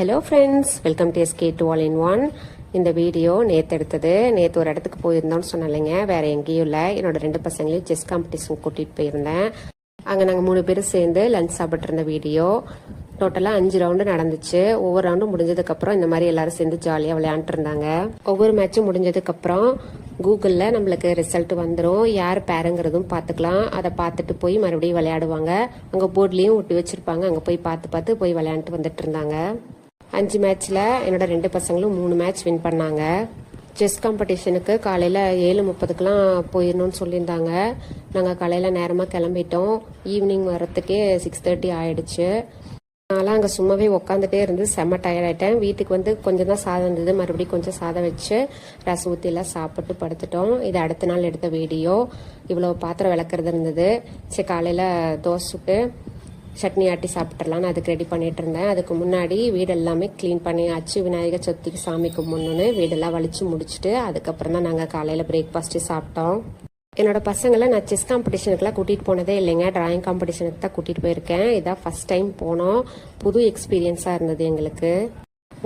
Hello friends, welcome to SK to all in one. இந்த video நேற்று எடுத்தது. நேற்று ஒரு இடத்துக்கு போயிருந்தோம்னு சொன்னாலைங்க, வேற எங்கேயும் இல்லை. என்னோட 2 பசங்களையும் செஸ் காம்படிஷன் கூட்டிகிட்டு போயிருந்தேன். அங்கே நாங்கள் 3 பேரும் சேர்ந்து லஞ்ச் சாப்பிட்டு இருந்த வீடியோ. டோட்டலாக 5 ரவுண்டு நடந்துச்சு. ஒவ்வொரு ரவுண்டும் முடிஞ்சதுக்கப்புறம் இந்த மாதிரி எல்லாரும் சேர்ந்து ஜாலியாக விளையாண்டுட்டு இருந்தாங்க. ஒவ்வொரு மேட்சும் முடிஞ்சதுக்கப்புறம் கூகுளில் நம்மளுக்கு ரிசல்ட் வந்துடும், யார் பேருங்கிறதும் பார்த்துக்கலாம். அதை பார்த்துட்டு போய் மறுபடியும் விளையாடுவாங்க. அங்கே போர்ட்லேயும் ஒட்டி வச்சுருப்பாங்க, அங்கே போய் பார்த்து போய் விளையாண்டுட்டு வந்துட்டு இருந்தாங்க. 5 மேட்ச்சில் என்னோட 2 பசங்களும் 3 மேட்ச் வின் பண்ணாங்க. செஸ் காம்படிஷனுக்கு காலையில் 7:30க்கெலாம் போயிடணும்னு சொல்லியிருந்தாங்க. நாங்கள் காலையில் நேரமாக கிளம்பிட்டோம். ஈவினிங் வரத்துக்கே 6:30 ஆயிடுச்சு. அதனால் அங்கே சும்மாவே உட்காந்துட்டே இருந்து செம்ம டயர்டாயிட்டேன். வீட்டுக்கு வந்து கொஞ்சம் தான் சாதம் இருந்தது, மறுபடியும் கொஞ்சம் சாதம் வச்சு ரசம் ஊற்றிலாம் சாப்பிட்டு படுத்துட்டோம். இது அடுத்த நாள் எடுத்த வீடியோ. இவ்வளோ பாத்திரம் விளக்குறது இருந்தது. சரி, காலையில் தோசை சுட்டு சட்னி ஆட்டி சாப்பிட்றலான்னு அதுக்கு ரெடி பண்ணிட்டு இருந்தேன். அதுக்கு முன்னாடி வீடு எல்லாமே க்ளீன் பண்ணியாச்சு. விநாயகர் சதுர்த்திக்கு சாமி கும்பிடணுன்னு வீடெல்லாம் வலிச்சு முடிச்சுட்டு அதுக்கப்புறம் தான் நாங்கள் காலையில் பிரேக்ஃபாஸ்ட்டு சாப்பிட்டோம். என்னோட பசங்களை நான் செஸ் காம்படிஷனுக்குலாம் கூட்டிகிட்டு போனதே இல்லைங்க, டிராயிங் காம்படிஷனுக்கு தான் கூட்டிகிட்டு போயிருக்கேன். இதான் ஃபர்ஸ்ட் டைம் போனோம். புது எக்ஸ்பீரியன்ஸாக இருந்தது எங்களுக்கு.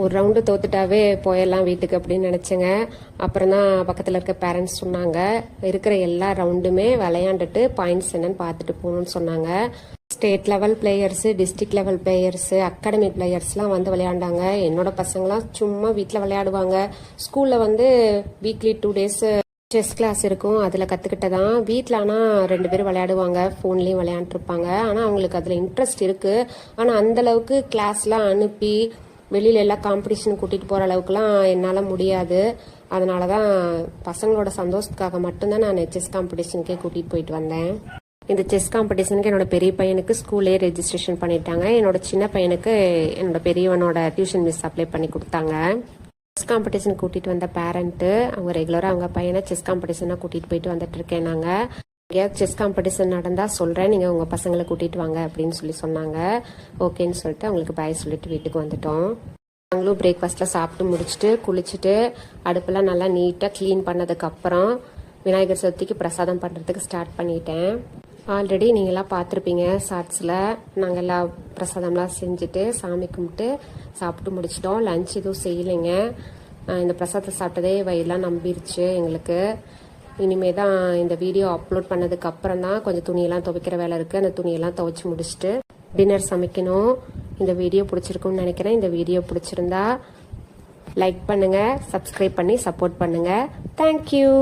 ஒரு ரவுண்டு தோத்துட்டாவே போயிடலாம் வீட்டுக்கு அப்படின்னு நினச்சேங்க. அப்புறம் தான் பக்கத்தில் இருக்க பேரண்ட்ஸ் சொன்னாங்க, இருக்கிற எல்லா ரவுண்டுமே விளையாண்டுட்டு பாயிண்ட்ஸ் என்னன்னு பார்த்துட்டு போகணுன்னு சொன்னாங்க. State level players, district level players, academy பிளேயர்ஸ்லாம் வந்து விளையாண்டாங்க. என்னோட பசங்களாம் சும்மா வீட்டில் விளையாடுவாங்க. ஸ்கூலில் வந்து வீக்லி 2 days செஸ் கிளாஸ் இருக்கும், அதில் கற்றுக்கிட்டதான். வீட்டில் ஆனால் 2 பேரும் விளையாடுவாங்க, ஃபோன்லேயும் விளையாண்டுருப்பாங்க. ஆனால் அவங்களுக்கு அதில் இன்ட்ரெஸ்ட் இருக்குது. ஆனால் அந்தளவுக்கு கிளாஸ்லாம் அனுப்பி வெளியில எல்லாம் காம்படிஷன் கூட்டிகிட்டு போகிற அளவுக்குலாம் என்னால் முடியாது. அதனால தான் பசங்களோட சந்தோஷத்துக்காக மட்டும்தான் நான் செஸ் காம்படிஷனுக்கே கூட்டிகிட்டு போயிட்டு வந்தேன். இந்த செஸ் காம்படிஷனுக்கு என்னோட பெரிய பையனுக்கு ஸ்கூல்லே ரெஜிஸ்ட்ரேஷன் பண்ணிட்டாங்க. என்னோட சின்ன பையனுக்கு என்னோட பெரியவனோட டியூஷன் மிஸ் அப்ளை பண்ணி கொடுத்தாங்க. செஸ் காம்படிஷன் கூட்டிகிட்டு வந்த பேரண்ட்டு அவங்க ரெகுலராக அவங்க பையனை செஸ் காம்படிஷனாக கூட்டிகிட்டு போயிட்டு வந்துட்டு இருக்கேன். நாங்கள் எங்கேயாவது செஸ் காம்படிஷன் நடந்தால் சொல்கிறேன், நீங்கள் உங்கள் பசங்களை கூட்டிகிட்டு வாங்க அப்படின்னு சொன்னாங்க. ஓகேன்னு சொல்லிட்டு அவங்களுக்கு பாய் சொல்லிட்டு வீட்டுக்கு வந்துட்டோம். நாங்களும் பிரேக்ஃபாஸ்ட்டில் சாப்பிட்டு முடிச்சுட்டு குளிச்சுட்டு அடுப்பெல்லாம் நல்லா நீட்டாக க்ளீன் பண்ணதுக்கப்புறம் விநாயகர் சதுர்த்திக்கு பிரசாதம் பண்ணுறதுக்கு ஸ்டார்ட் பண்ணிட்டேன். ஆல்ரெடி நீங்களாம் பார்த்துருப்பீங்க ஷார்ட்ஸில். நாங்கள் எல்லாம் பிரசாதம்லாம் செஞ்சுட்டு சாமி கும்பிட்டு சாப்பிட்டு முடிச்சிட்டோம். லஞ்ச் எதுவும் செய்யலைங்க. இந்த பிரசாதத்தை சாப்பிட்டதே வயிறுலாம் நம்பிருச்சு எங்களுக்கு. இனிமே தான் இந்த வீடியோ அப்லோட் பண்ணதுக்கு அப்புறம் தான் கொஞ்சம் துணியெல்லாம் துவைக்கிற வேலை இருக்குது. அந்த துணியெல்லாம் துவைச்சி முடிச்சுட்டு டின்னர் சமைக்கணும். இந்த வீடியோ பிடிச்சிருக்குன்னு நினைக்கிறேன். இந்த வீடியோ பிடிச்சிருந்தா லைக் பண்ணுங்கள், சப்ஸ்கிரைப் பண்ணி சப்போர்ட் பண்ணுங்கள். தேங்க்யூ.